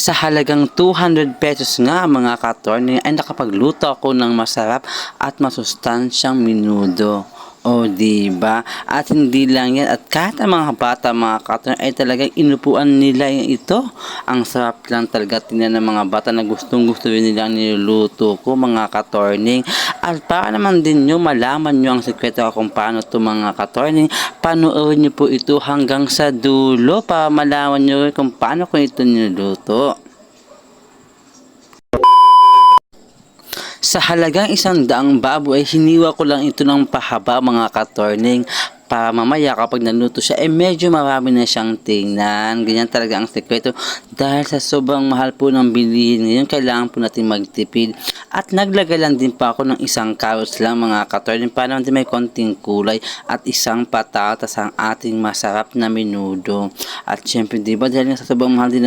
Sa halagang 200 pesos nga mga ka-attorney ay nakapagluto ako ng masarap at masustansyang menudo. O diba? At hindi lang yan, at kahit ang mga bata mga ka-attorney ay talagang inupuan nila ito. Ang sarap lang talaga tingnan ng mga bata na gustong gusto nila ang niluluto ko mga ka-attorney. At para naman din nyo malaman nyo ang sekreto kung paano ito mga ka-attorney, panoorin nyo po ito hanggang sa dulo para malaman nyo kung paano ko ito niluluto. Sa halagang 100 baboy ay hiniwa ko lang ito ng pahaba mga ka-attorney para mamaya kapag naluto siya medyo marami na siyang tingnan. Ganyan talaga ang sekreto dahil sa sobrang mahal po ng bilihin ngayon, kailangan po natin magtipid. At naglagay lang din pa ako ng isang carrots lang mga ka-attorney para naman din may konting kulay at isang patatas ang ating masarap na menudo. At syempre diba dahil sa sobrang mahal din ng